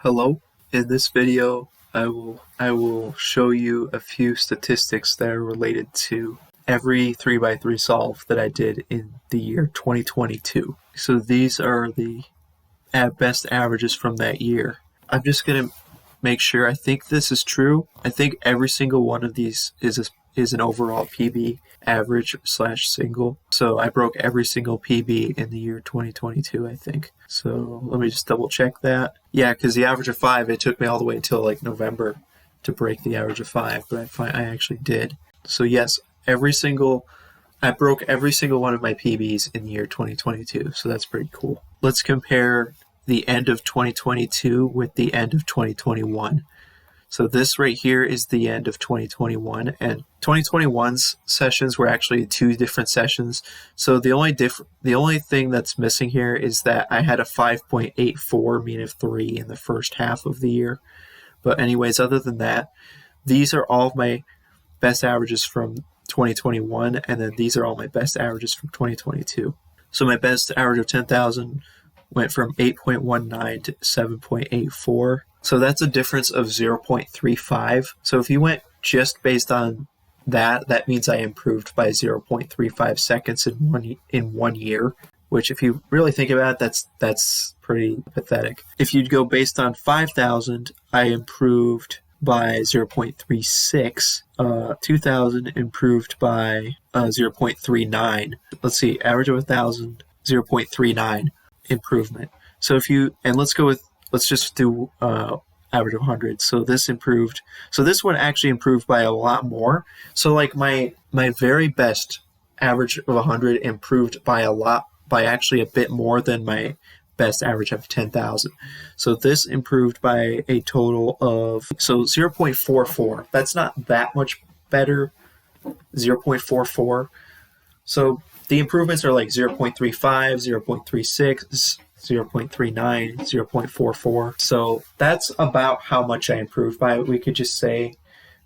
Hello. In this video, I will show you a few statistics that are related to every 3x3 solve that I did in the year 2022. So these are the best averages from that year. I'm just going to make sure I think this is true. I think every single one of these is an overall PB average slash single. So I broke every single PB in the year 2022, I think. So let me just double check that. Yeah, because the average of 5, it took me all the way until like November to break the average of 5, but I actually did. So yes, I broke every single one of my PBs in the year 2022, so that's pretty cool. Let's compare the end of 2022 with the end of 2021. So this right here is the end of 2021, and 2021's sessions were actually 2 different sessions. So the only thing that's missing here is that I had a 5.84 mean of 3 in the first half of the year. But anyways, other than that, these are all of my best averages from 2021, and then these are all my best averages from 2022. So my best average of 10,000 went from 8.19 to 7.84. So that's a difference of 0.35. So if you went just based on that, that means I improved by 0.35 seconds in 1 year, which if you really think about it, that's pretty pathetic. If you'd go based on 5,000, I improved by 0.36. 2,000 improved by 0.39. Let's see, average of 1,000, 0.39 improvement. So let's just do average of 100. So this improved. So this one actually improved by a lot more. So like my very best average of 100 improved by actually a bit more than my best average of 10,000. So this improved by a total of 0.44. That's not that much better. 0.44. So the improvements are like 0.35, 0.36, 0.39, 0.44. So that's about how much I improved by. We could just say,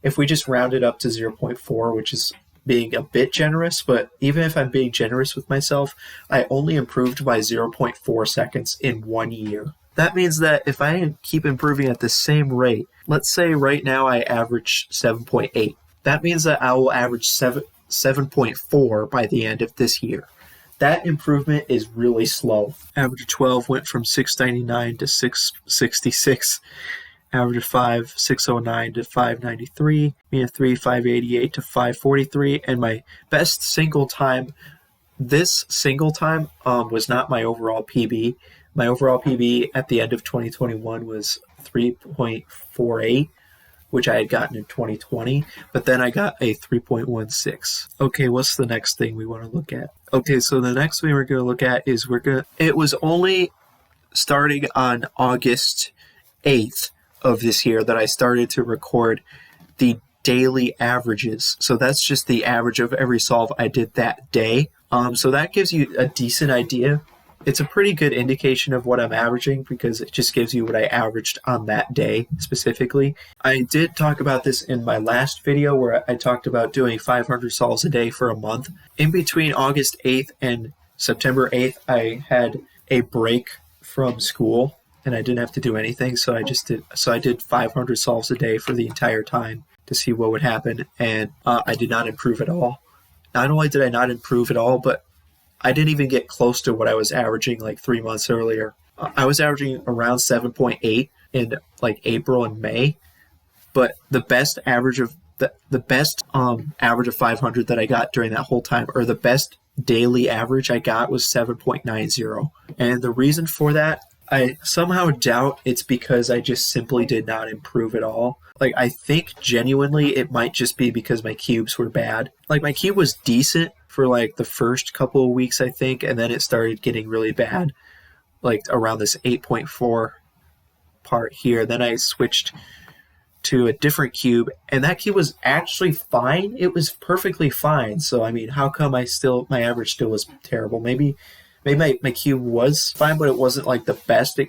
if we just round it up to 0.4, which is being a bit generous, but even if I'm being generous with myself, I only improved by 0.4 seconds in 1 year. That means that if I keep improving at the same rate, let's say right now I average 7.8. That means that I will average 7.4 by the end of this year. That improvement is really slow. Average of 12 went from 699 to 666. Average of 5, 609 to 593. Mean of 3, 588 to 543. And my best single time, this single time was not my overall PB. My overall PB at the end of 2021 was 3.48. which I had gotten in 2020, but then I got a 3.16. Okay, what's the next thing we want to look at? Okay, so the next thing we're going to look at is it was only starting on August 8th of this year that I started to record the daily averages. So that's just the average of every solve I did that day. So that gives you a decent idea. It's a pretty good indication of what I'm averaging because it just gives you what I averaged on that day specifically. I did talk about this in my last video where I talked about doing 500 solves a day for a month. In between August 8th and September 8th, I had a break from school and I didn't have to do anything. So I did 500 solves a day for the entire time to see what would happen. And I did not improve at all. Not only did I not improve at all, but I didn't even get close to what I was averaging like 3 months earlier. I was averaging around 7.8 in like April and May, but the best average of average of 500 that I got during that whole time, or the best daily average I got, was 7.90. And the reason for that, I somehow doubt it's because I just simply did not improve at all. Like, I think genuinely it might just be because my cubes were bad. Like, my cube was decent for like the first couple of weeks, I think, and then it started getting really bad, like around this 8.4 part here. Then I switched to a different cube, and that cube was actually fine. It was perfectly fine. So, I mean, how come my average still was terrible? Maybe my cube was fine, but it wasn't like the best.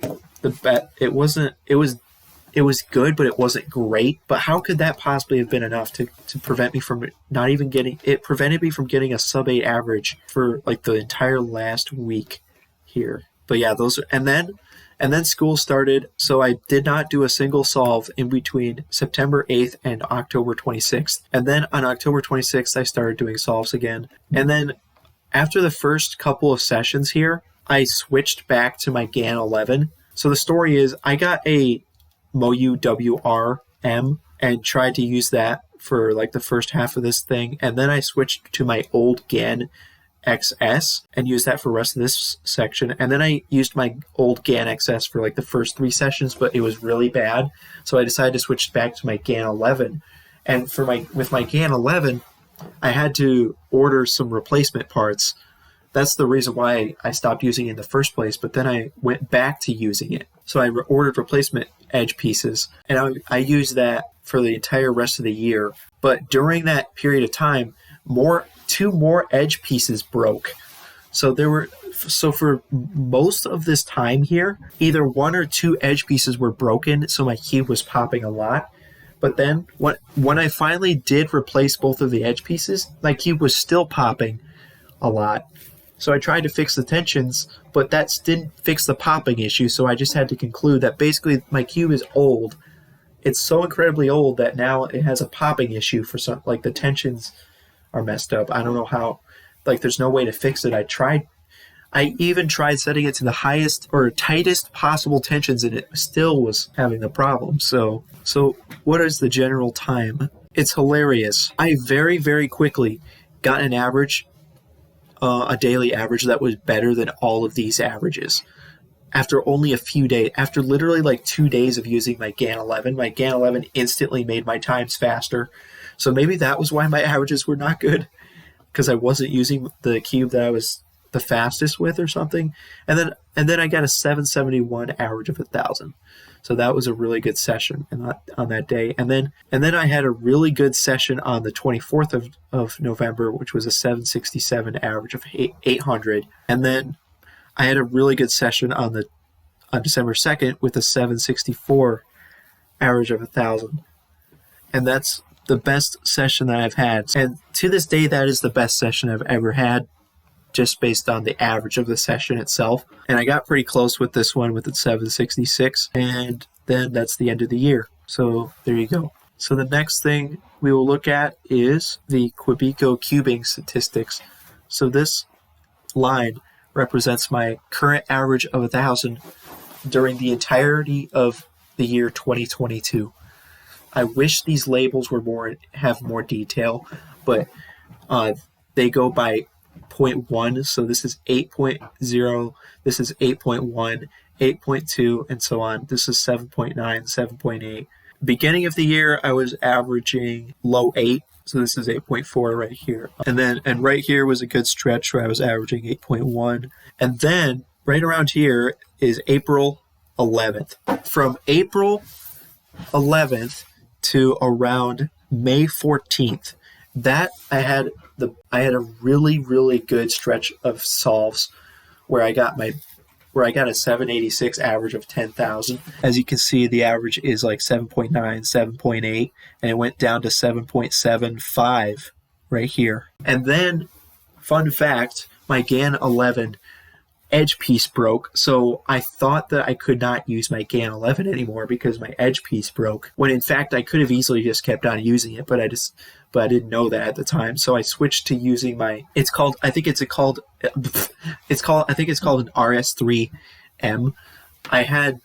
It was good, but it wasn't great. But how could that possibly have been enough to prevent me from not even getting it? Prevented me from getting a sub-8 average for like the entire last week here. But yeah, and then And then school started, so I did not do a single solve in between September 8th and October 26th. And then on October 26th, I started doing solves again. And then after the first couple of sessions here, I switched back to my GAN 11. So the story is I got a MOU WRM and tried to use that for like the first half of this thing. And then I switched to my old GAN XS and used that for the rest of this section. And then I used my old GAN XS for like the first 3 sessions, but it was really bad. So I decided to switch back to my GAN 11. And with my GAN 11, I had to order some replacement parts. That's the reason why I stopped using it in the first place, but then I went back to using it. So I ordered replacement edge pieces, and I used that for the entire rest of the year. But during that period of time, 2 more edge pieces broke. So for most of this time here, either 1 or 2 edge pieces were broken, so my cube was popping a lot. But then when I finally did replace both of the edge pieces, my cube was still popping a lot. So I tried to fix the tensions, but that didn't fix the popping issue, so I just had to conclude that basically my cube is old. It's so incredibly old that now it has a popping issue for some, like the tensions are messed up. I don't know how, like there's no way to fix it. I even tried setting it to the highest or tightest possible tensions and it still was having the problem. So what is the general time? It's hilarious. I very, very quickly got an average, a daily average that was better than all of these averages. After only a few days, after literally like 2 days of using my GAN 11, my GAN 11 instantly made my times faster. So maybe that was why my averages were not good, because I wasn't using the cube that I was the fastest with or something. And then I got a 771 average of 1,000. So that was a really good session on that day. And then I had a really good session on the 24th of November, which was a 767 average of 800. And then I had a really good session on December 2nd with a 764 average of 1,000. And that's the best session that I've had. And to this day, that is the best session I've ever had, just based on the average of the session itself. And I got pretty close with this one with the 766. And then that's the end of the year. So there you go. So the next thing we will look at is the Quebeco cubing statistics. So this line represents my current average of 1,000 during the entirety of the year 2022. I wish these labels have more detail, but they go by 0.1. So this is 8.0, this is 8.1, 8.2, and so on. This is 7.9, 7.8. Beginning of the year, I was averaging low 8. So this is 8.4 right here. And right here was a good stretch where I was averaging 8.1. And then right around here is April 11th. From April 11th to around May 14th, that I had a really, really good stretch of solves where I got a 786 average of 10,000. As you can see, the average is like 7.9, 7.8, and it went down to 7.75 right here. And then, fun fact, my GAN 11 edge piece broke, so I thought that I could not use my GAN 11 anymore because my edge piece broke, when in fact I could have easily just kept on using it, but I didn't know that at the time. So I switched to using I think it's called an RS3M. I had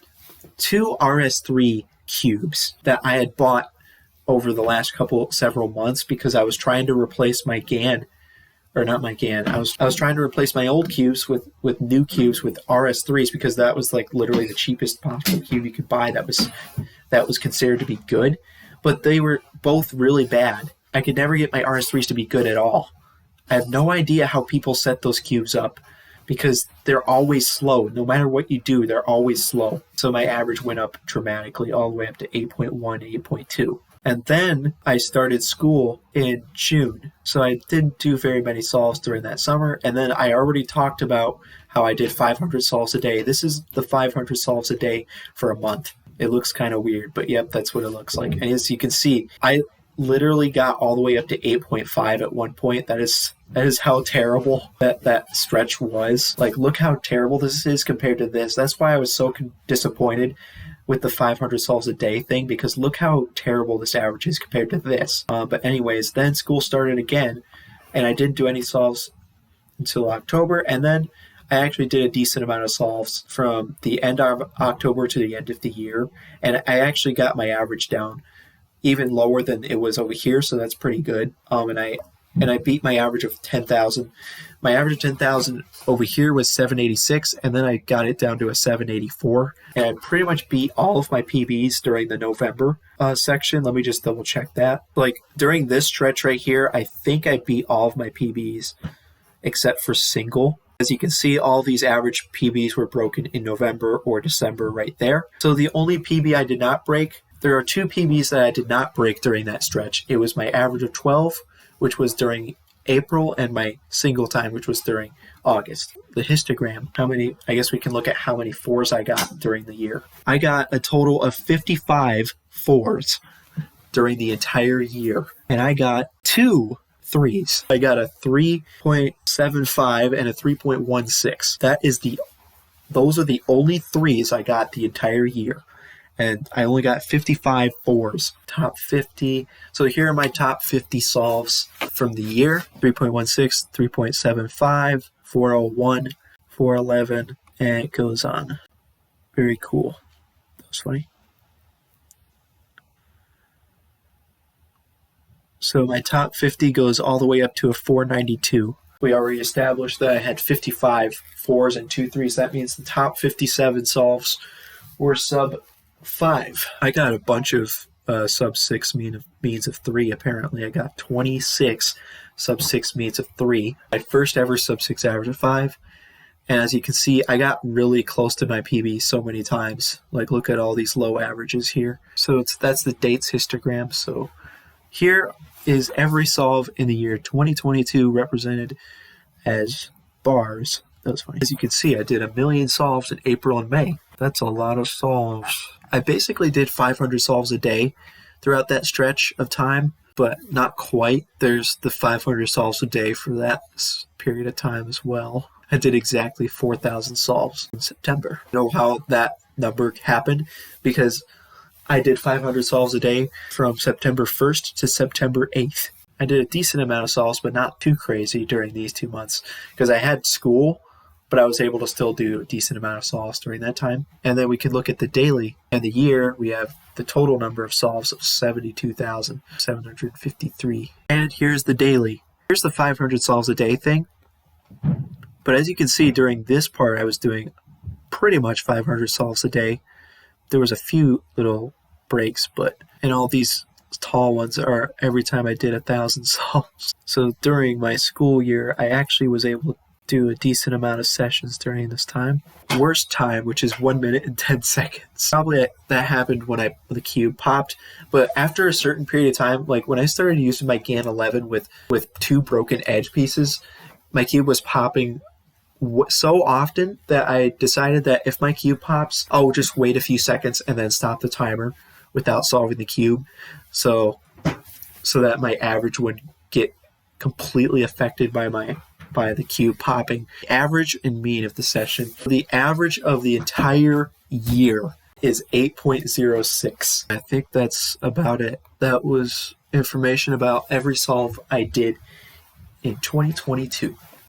2 RS3 cubes that I had bought over the last several months because I was trying to replace my GAN, or not my GAN. I was trying to replace my old cubes with new cubes with RS3s because that was like literally the cheapest possible cube you could buy that was considered to be good, but they were both really bad. I could never get my RS3s to be good at all. I have no idea how people set those cubes up because they're always slow. No matter what you do, they're always slow. So my average went up dramatically all the way up to 8.1, 8.2. And then I started school in June. So I didn't do very many solves during that summer. And then I already talked about how I did 500 solves a day. This is the 500 solves a day for a month. It looks kind of weird, but yep, that's what it looks like. And as you can see, literally got all the way up to 8.5 at one point. That is how terrible that stretch was. Like, look how terrible this is compared to this. That's why I was so disappointed with the 500 solves a day thing, because look how terrible this average is compared to this. But anyways, then school started again, and I didn't do any solves until October, and then I actually did a decent amount of solves from the end of October to the end of the year, and I actually got my average down even lower than it was over here, so that's pretty good. And I beat my average of 10,000. My average of 10,000 over here was 786, and then I got it down to a 784. And I pretty much beat all of my PBs during the November section. Let me just double check that. Like, during this stretch right here, I think I beat all of my PBs except for single. As you can see, all these average PBs were broken in November or December right there. So the only PB I did not break, there are two PBs that I did not break during that stretch. It was my average of 12, which was during April, and my single time, which was during August. The histogram, I guess we can look at how many fours I got during the year. I got a total of 55 fours during the entire year, and I got 2 threes. I got a 3.75 and a 3.16. Those are the only threes I got the entire year. And I only got 55 fours. Top 50. So here are my top 50 solves from the year. 3.16, 3.75, 401, 411, and it goes on. Very cool. That was funny. So my top 50 goes all the way up to a 492. We already established that I had 55 fours and 2 threes. That means the top 57 solves were sub 5. I got a bunch of sub 6 means of 3, apparently. I got 26 sub 6 means of 3. My first ever sub 6 average of 5. And as you can see, I got really close to my PB so many times. Like, look at all these low averages here. So that's the dates histogram. So here is every solve in the year 2022 represented as bars. That was funny. As you can see, I did 1 million solves in April and May. That's a lot of solves. I basically did 500 solves a day throughout that stretch of time, but not quite. There's the 500 solves a day for that period of time as well. I did exactly 4,000 solves in September. You know how that number happened? Because I did 500 solves a day from September 1st to September 8th. I did a decent amount of solves, but not too crazy during these 2 months because I had school, but I was able to still do a decent amount of solves during that time. And then we can look at the daily and the year. We have the total number of solves of 72,753. And here's the daily. Here's the 500 solves a day thing. But as you can see, during this part, I was doing pretty much 500 solves a day. There was a few little breaks, and all these tall ones are every time I did 1,000 solves. So during my school year, I actually was able to do a decent amount of sessions during this time. Worst time, which is 1 minute and 10 seconds. Probably that happened when the cube popped, but after a certain period of time, like when I started using my GAN 11 with 2 broken edge pieces, my cube was popping so often that I decided that if my cube pops, I'll just wait a few seconds and then stop the timer without solving the cube, so that my average would get completely affected by the cube popping. Average and mean of the session. The average of the entire year is 8.06. I think that's about it. That was information about every solve I did in 2022.